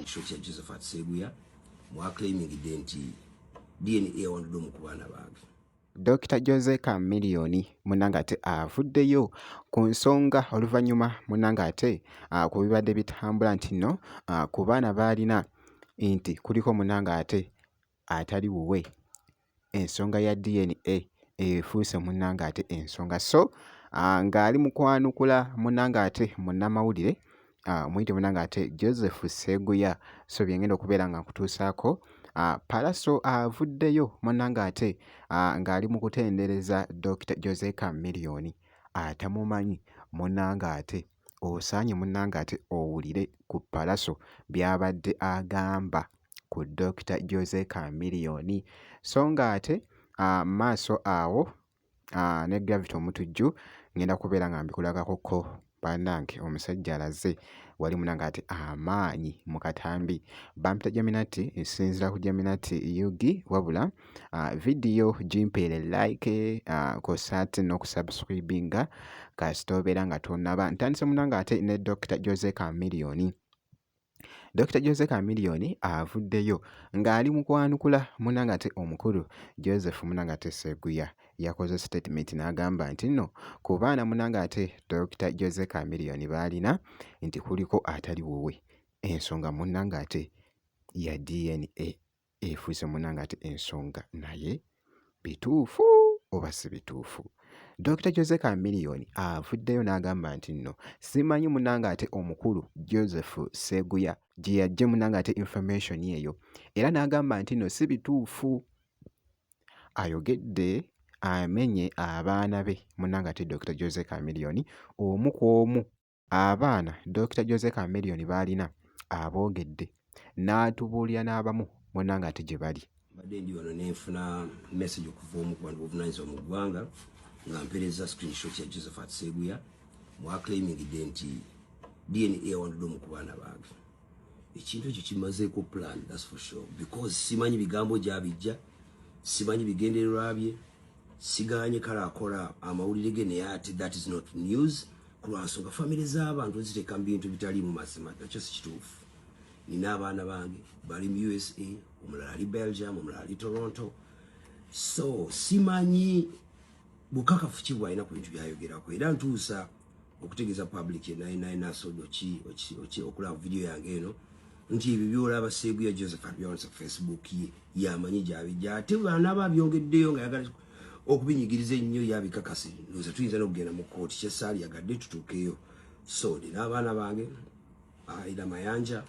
screenshot ya Josephat Seguya mwaclaiming nti DNA wandudo mu kubaana bange. Dr. Jose Chameleone munanga ate avuddeyo ku nsonga oluvannyuma munanga ate ku bibadde bitambula nti nno ku baana baalina nti kuliko munanga ate atali wuwe. Ensonga ya DNA efuuse munanga ate ensonga so ng'ali mu kwanukula munanga ate munnamawulire muyite munanga ate Joseph Seguya so byengenda okubeera nga nkutuusaako. Palaso avuddeyo munanga ate ng'ali mu kutendereza Dr. Jose Chameleone atamumanyi munanga ate osaanye munanga ate owulire ku Palaso by'abadde agamba ku Dr. Jose Chameleone so nga ate maaso awo ne Gravity omutujju ngenda kubeera nga mbikulagakoko bannange omusajja alaze wali munanga ate amaanyi mu katambi bampita Geminati nsinzira ku Geminati Yugi wabula vidiyo gimpeere like kosaate n'okusubscribinga kasita obeera nga tonnaba. Ntandise munanga ate ne Dr. Jose Chameleone. Dr. Jose Chameleone avuddeyo ng'ali mu kwanukula munanga ate omukulu Joseph munanga ate Seguya yakoze statement n'agamba nti nno ku baana munanga ate Dr. Jose Chameleone baalina nti kuliko atali wuwe. Ensonga munanga ate ya DNA efuuse munanga ate ensonga naye bituufu oba si bituufu. Dr. Jose Chameleone avuddeyo n'agamba nti nno simanyi munanga ate omukulu Joseph Seguya gye yajje munanga ate information eyo era n'agamba nti nno si bituufu. Ayogedde amenye abaana be munanga ate Dr. Jose Chameleone omu ku omu abaana Dr. Jose Chameleone baalina aboogedde n'atubuulira n'abamu munanga ate gye bali. Badde ndi wano nenfuna message okuva omu ku bantu b'obuvunaanyizibwa mu ggwanga nga mpeereza screenshot ya Josephat Seguya mwaclaiming nti DNA wandudo mu kubaana bange. Ekintu ekyo kimazeeko plan, that's for sure, because simanyi bigambo gy'abijja, simanyi bigendererwa bye, siganye kale akola amawulire ge naye ate that is not news ku lwansonga famire z'abantu ziteeka mu bintu bitali mu mazima. Nakyo si kituufu. Nina abaana bange bali mu USA, omulala ali Belgium, omulala ali Toronto, so simanyi bukakafu ki bwalina ku bintu byayogerako era ntuusa okutegeeza public nasodo ki okulaba video yange eno nti ebyo byolaba Seguya Josephat byawandisa ku Facebook ye yamanyi gyabijja ate bw'anaaba byongeddeyo nga yagala okubinyigiriza ennyo yabikakase ndowooza tuyinza n'okugenda mu kooti kyesaali yagadde tutuukeyo. So nina abaana bange Aida Mayanja,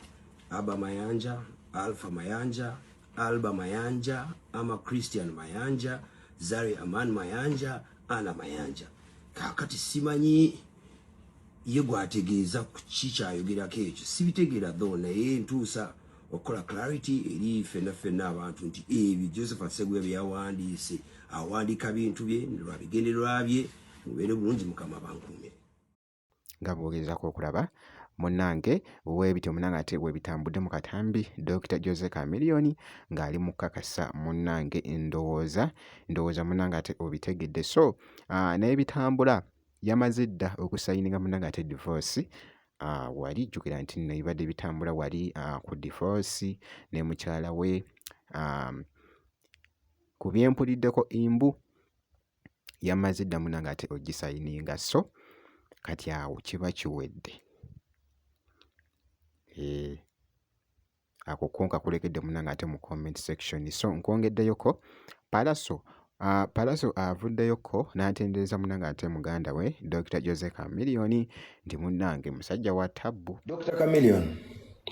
Aba Mayanja, Alpha Mayanja, Alba Mayanja, Ama Christian Mayanja, Zari Aman Mayanja, Ana Mayanja. Kakati simanyi ye gwategeeza ku kikyayogerako ekyo sibitegeera dho naye ntuusa okukola clarity eri ffenna abantu nti ebyo Josephat Seguya byawandiise awandiika bintu bye lwa bigendererwa bye mubeere bulungi mukama bankuumire. Nga bwogezako okulaba munnange weebityo munanga ate weebitambudde mu katambi Dr. Jose Chameleone ng'ali mu kakasa munnange ndowooza munnanga ate obitegedde so naye bitambula yamaze dda okusayininga munanga ate divorce wali jjukira nti nno ibadde bitambula wali ku divorce ne mukyala we ku byempuliddeko imbu yamaze dda munanga ate ogisayininga so kati awo kiba kiwedde. Ako konka kulekedde munanga ate mu comment section so nkwongeddeyoko Palaso avuddeyoko n'atendereza munanga ate muganda we Dr. Jose Chameleone nti munnange musajja wa tabbu. Dr. Chameleone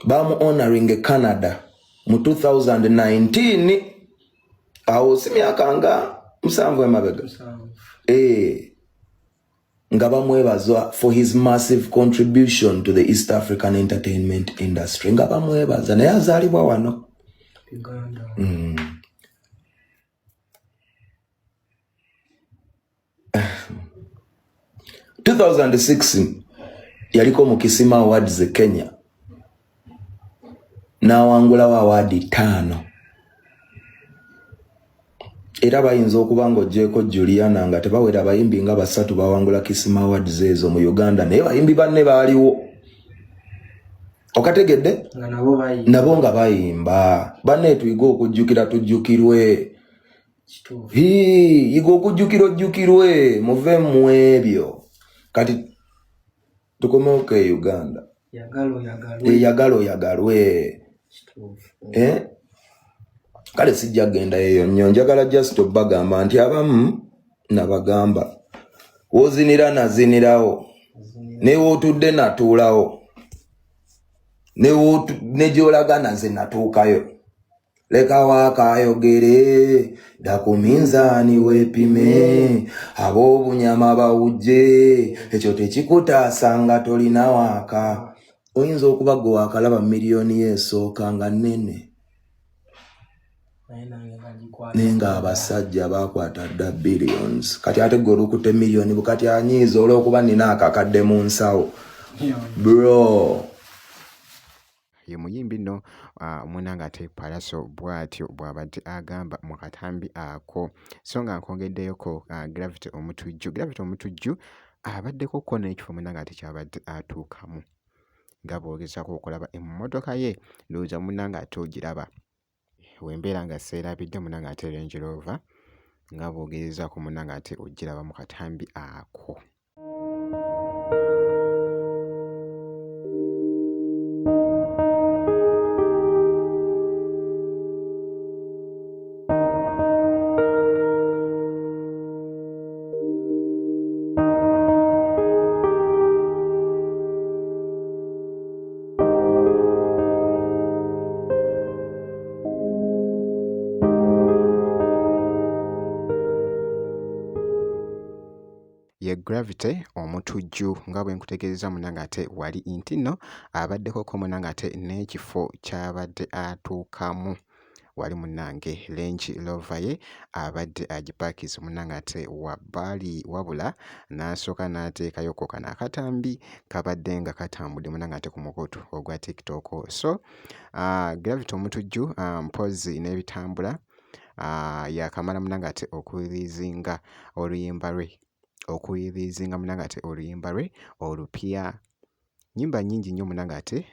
bamu honoring Canada mu 2019 awo si myaka nga 7 emabega nga bamwebaza for his massive contribution to the East African entertainment industry nga bamwebaza naye azaalibwa wano Uganda. 2006 yaliko mu Kisima Awards Kenya n'awangulawo awaadi 5 era bayinza okuba ng'oggyeko Juliana nga tebawera abayimbi nga 3 bawangula Kisima Awards ezo mu Uganda naye bayimbi banne baaliwo okategedde nabo nga bayimba banne tuyiga okujjukira tujjukirwe yiga okujjukira ojjukirwe muve mu ebyo kati tukomeoka e Uganda eyagala oyagalwe kale sijja genda eyo nnyo njagala just obagamba nti abamu nabagamba wozinira nazinirawo newootudde natuulawo nejolaga naze natuukayo leka waakayogere ddaku minzaani weepime ab'obunyama bawujje ekyo tekikutaasanga tolina waaka oyinza okuba gwe waakalaba miliyoni esooka nga nnene naye nga abasajja bakwata dda billions kati ate gwe olukute miliyoni bukati anyiiza olw'okuba nina akakadde mu nsawo bro ye muyimbi nno munanga ate Pallaso bw'atyo bw'abadde agamba mu katambi ako so nga nkongeddeyoko Gravity omutujju abaddeko ko n'ekifo munanga ate kyabadde atuukamu nga bw'ogezaako okulaba emmotoka ye ndowooza munanga ate ogiraba wembeera nga seerabidde munanga ate Range Rover nga bw'ogezaako munanga ate ogiraba mu katambi ako. Ye Gravity omutujju nga bwe nkutegeeza munanga ate wali nti nno abaddeko ko munanga ate n'ekifo ky'abadde atuukamu wali munange Range Rover ye abadde agipaakiza munanga ate wabbali wabula n'asooka n'ateekayoko kano akatambi kabadde nga katambudde munanga ate ku mukutu ogwa TikTok so Gravity omutujju mpozi n'ebitambula yakamala munanga ate okuyirizinga munanga ate oluyimba lwe olupya nnyimba nnyingi nnyo munanga ate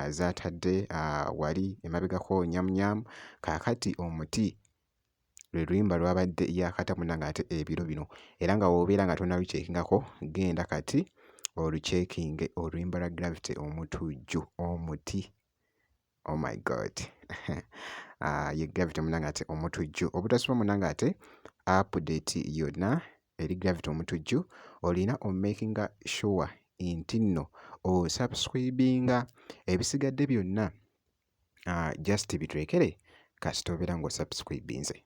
zaatadde wali emabegako nyamunyamu kaakati omuti lwe luyimba lwabadde yakata munanga ate ebiro bino era nga woobeera nga tonaluceekingako genda kati oluceekinge oluyimba lwa Gravity omutujju omuti oh my god ye Gravity munanga ate omutujju obutasoba munanga ate update yonna eri Gravity omutujju olina omakinga sure nti nno osubscribinga ebisigadde byonna just bitwekere kasita obeera ng'osubscribinze.